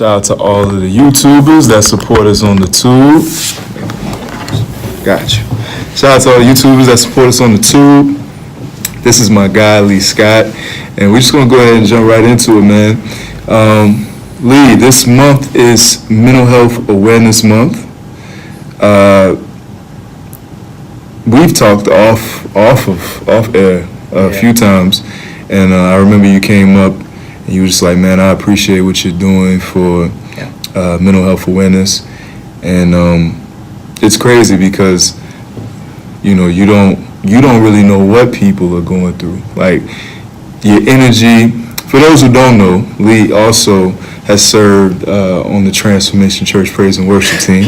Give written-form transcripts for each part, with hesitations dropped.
Shout out to all of the YouTubers that support us on the tube. Got you. Shout out to all the YouTubers that support us on the tube. This is my guy, Lee Scott, and we're just going to go ahead and jump right into it, man. Lee, this month is Mental Health Awareness Month. We've talked off air a few times, and I remember you came up and you were just like, man, I appreciate what you're doing for mental health awareness. And it's crazy because you don't really know what people are going through. Like, your energy. For those who don't know, Lee also has served on the Transformation Church Praise and Worship team.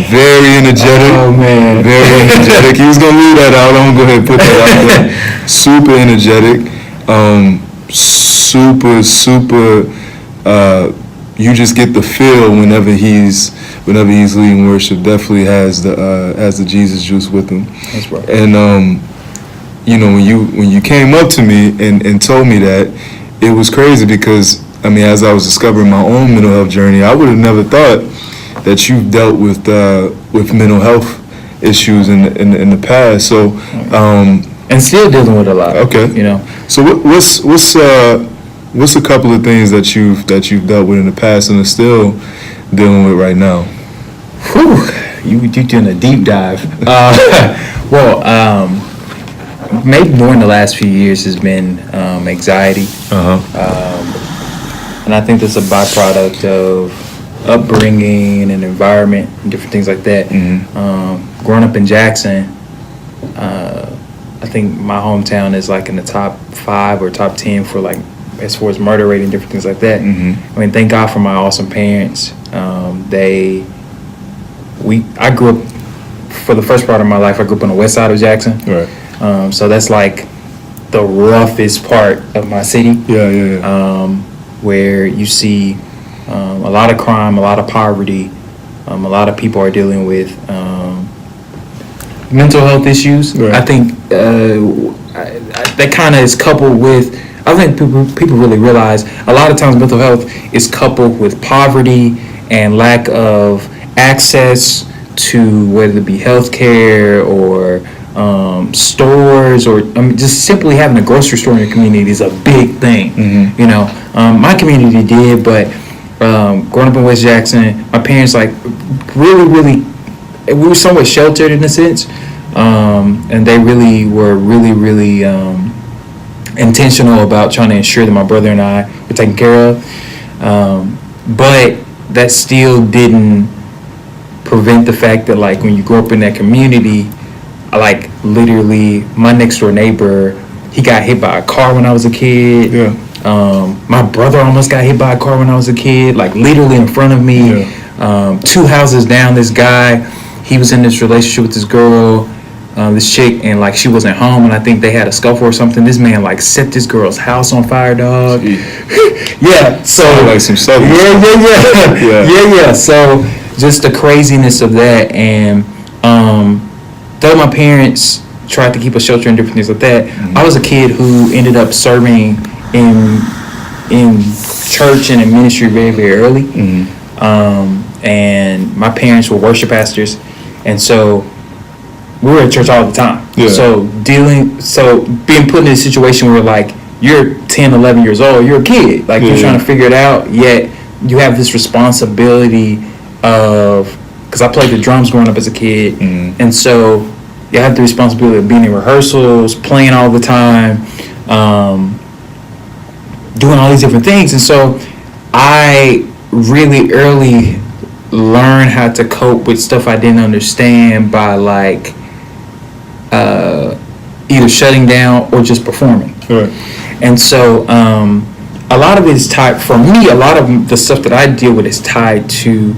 Very energetic. Oh, man. Very energetic. He was going to leave that out. I'm going to go ahead and put that out there. Super energetic. Super, you just get the feel whenever he's leading worship. Definitely has the Jesus juice with him. That's right. And when you came up to me and told me that, it was crazy because as I was discovering my own mental health journey, I would have never thought that you've dealt with mental health issues in the past. So and still dealing with a lot. Okay. So what's a couple of things that you've dealt with in the past and are still dealing with right now? Whew, you're doing a deep dive. Maybe more in the last few years has been anxiety. And I think that's a byproduct of upbringing and environment and different things like that. Mm-hmm. Growing up in Jackson, I think my hometown is like in the top 5 or top 10 for like as far as murder rate and different things like that. Mm-hmm. Thank God for my awesome parents. I grew up, for the first part of my life, I grew up on the west side of Jackson. Right. So that's like the roughest part of my city. Yeah. Where you see a lot of crime, a lot of poverty, a lot of people are dealing with mental health issues. Right. I think that kind of is coupled with, I think people really realize a lot of times mental health is coupled with poverty and lack of access to whether it be healthcare or stores, or just simply having a grocery store in your community is a big thing. Mm-hmm. My community did, but growing up in West Jackson, my parents really, we were somewhat sheltered in a sense, and they really were really intentional about trying to ensure that my brother and I were taken care of. But that still didn't prevent the fact that when you grow up in that community, literally my next door neighbor, he got hit by a car when I was a kid. Yeah. My brother almost got hit by a car when I was a kid, literally in front of me. Yeah. 2 houses down, this guy, he was in this relationship with this girl, this chick, and she wasn't home, and I think they had a scuffle or something. This man set this girl's house on fire, dog. Yeah. So some stuff. Yeah. So just the craziness of that, and though my parents tried to keep us sheltered and different things like that, mm-hmm. I was a kid who ended up serving in church and in ministry very, very early. Mm-hmm. And my parents were worship pastors, and so we were at church all the time. Yeah. So being put in a situation where you're 10, 11 years old, you're a kid, you're trying to figure it out, yet you have this responsibility of, because I played the drums growing up as a kid, mm-hmm. and so you have the responsibility of being in rehearsals, playing all the time, doing all these different things. And so I really early learned how to cope with stuff I didn't understand by either shutting down or just performing. Right. And so a lot of it is tied, for me, a lot of the stuff that I deal with is tied to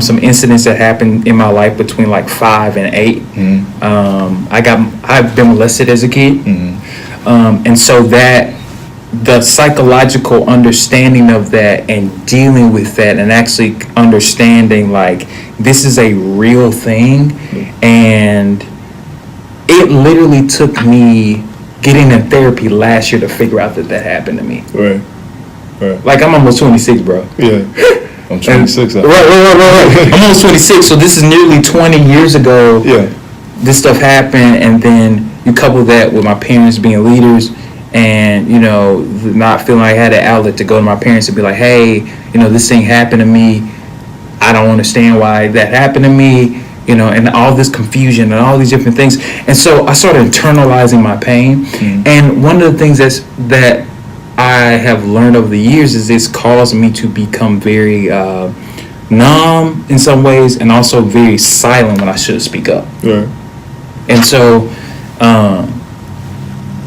some incidents that happened in my life between 5 and 8. Mm-hmm. I've been molested as a kid. Mm-hmm. And so that the psychological understanding of that and dealing with that and actually understanding this is a real thing, and it literally took me getting in therapy last year to figure out that happened to me. Right. Right. Like, I'm almost 26, bro. Yeah. I'm 26. Right. I'm almost 26, so this is nearly 20 years ago. Yeah. This stuff happened, and then you couple that with my parents being leaders, and not feeling like I had an outlet to go to my parents and be like, hey, this thing happened to me. I don't understand why that happened to me, and all this confusion and all these different things. And so I started internalizing my pain. Mm-hmm. And one of the things that I have learned over the years is it's caused me to become very numb in some ways, and also very silent when I should speak up. Right. And so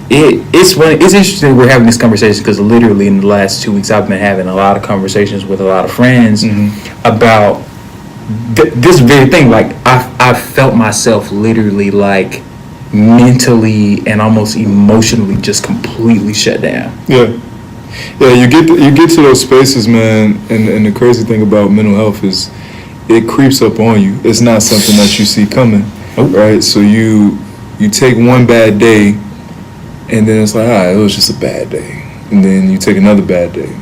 it's interesting we're having this conversation, because literally in the last 2 weeks I've been having a lot of conversations with a lot of friends about this very thing. Like, I felt myself literally, like, mentally and almost emotionally just completely shut down. Yeah, you get to those spaces, man, and the crazy thing about mental health is it creeps up on you. It's not something that you see coming, right? So you take one bad day, and then it's like, all right, it was just a bad day. And then you take another bad day,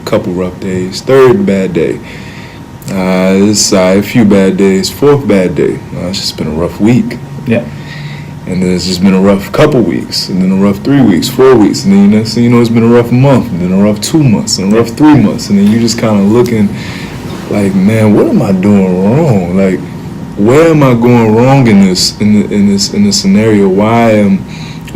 couple rough days, third bad day, a few bad days, fourth bad day. It's just been a rough week. Yeah. And then it's just been a rough couple weeks, and then a rough 3 weeks, 4 weeks, and then next thing you know, it's been a rough month, and then a rough 2 months, and a rough 3 months, and then you're just kind of looking like, man, what am I doing wrong? Like, where am I going wrong in this scenario? Why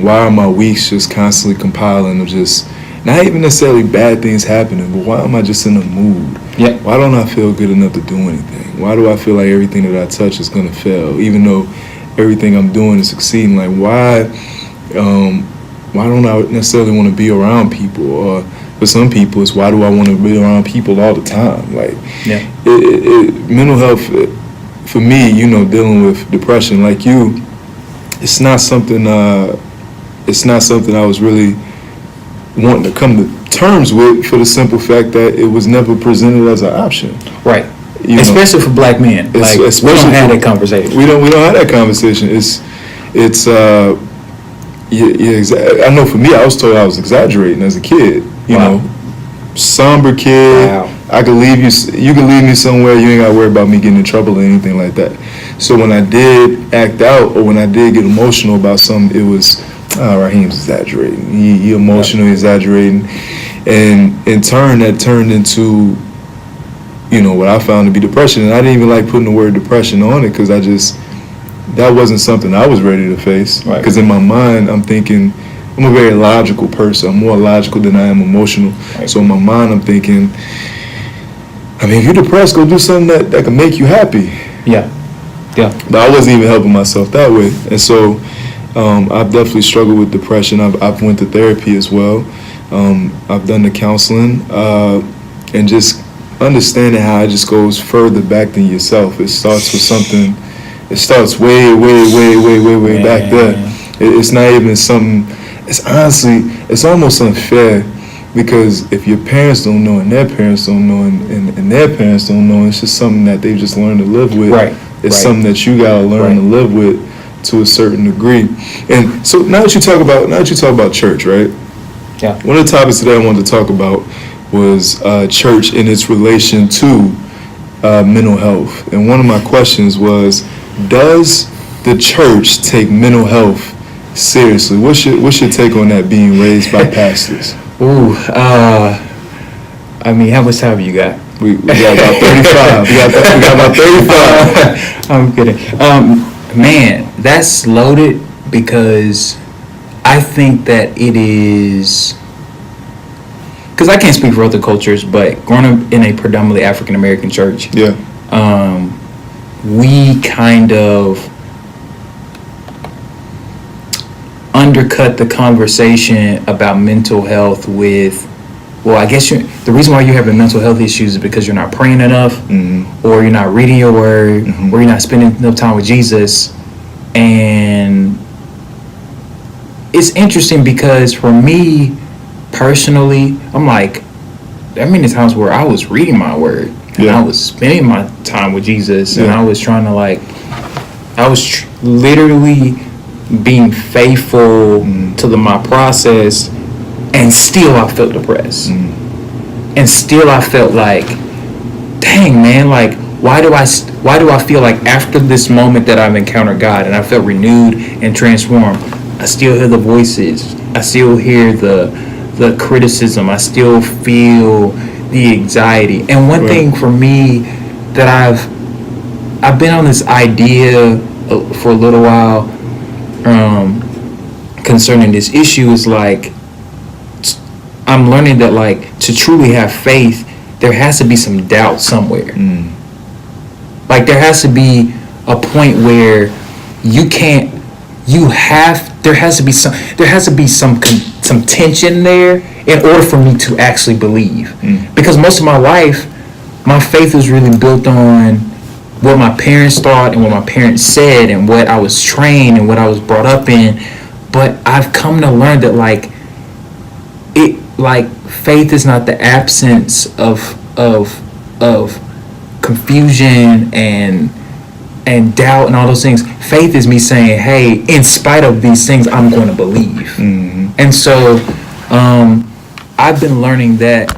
are my weeks just constantly compiling of just not even necessarily bad things happening, but why am I just in a mood? Yeah. Why don't I feel good enough to do anything? Why do I feel like everything that I touch is gonna fail, even though everything I'm doing is succeeding? Like, why don't I necessarily want to be around people? Or for some people, it's why do I want to be around people all the time? Like, mental health, for me, dealing with depression, like you, it's not something I was really wanting to come to terms with, for the simple fact that it was never presented as an option. Right. Especially for black men. Like, we don't have that conversation. We don't have that conversation. I know for me, I was told I was exaggerating as a kid. You know, somber kid. Wow. I could leave you. You could leave me somewhere. You ain't got to worry about me getting in trouble or anything like that. So when I did act out, or when I did get emotional about something, it was, Raheem's exaggerating. He emotional, exaggerating, and in turn, that turned into, what I found to be depression. And I didn't even like putting the word depression on it, because that wasn't something I was ready to face. Because in my mind, I'm thinking, I'm a very logical person. I'm more logical than I am emotional. Right. So in my mind, I'm thinking, if you're depressed, go do something that can make you happy. Yeah. But I wasn't even helping myself that way. And so I've definitely struggled with depression. I've went to therapy as well. I've done the counseling, and just understanding how it just goes further back than yourself. It starts with something. It starts way back there. It's not even something. It's almost unfair, because if your parents don't know, and their parents don't know, and their parents don't know, it's just something that they've just learned to live with. Right. It's something that you gotta learn to live with to a certain degree. And so now that you talk about church, right? Yeah. One of the topics today I wanted to talk about was church in its relation to mental health. And one of my questions was, does the church take mental health seriously? What's your take on that, being raised by pastors? Ooh, how much time you got? We got about 35. We got about 35. I'm kidding. Man, that's loaded, because I think that it is, because I can't speak for other cultures, but growing up in a predominantly African American church, we kind of undercut the conversation about mental health with, I guess the reason why you're having mental health issues is because you're not praying enough, or you're not reading your word, or you're not spending enough time with Jesus. And it's interesting, because for me personally, I'm like, there are many times where I was reading my word, and I was spending my time with Jesus, and I was trying to literally being faithful to my process, and still I felt depressed. and still I felt like, dang, man, like, why do I feel like after this moment that I've encountered God and I felt renewed and transformed, I still hear the voices, I still hear the criticism, I still feel the anxiety. And one thing for me that I've been on this idea for a little while concerning this issue is like, I'm learning that like to truly have faith, there has to be some doubt somewhere. Like there has to be a point where there has to be some tension there in order for me to actually believe. Because most of my life, my faith was really built on what my parents thought and what my parents said and what I was trained and what I was brought up in. But I've come to learn that faith is not the absence of confusion and doubt and all those things. Faith is me saying, hey, in spite of these things, I'm going to believe. And so I've been learning that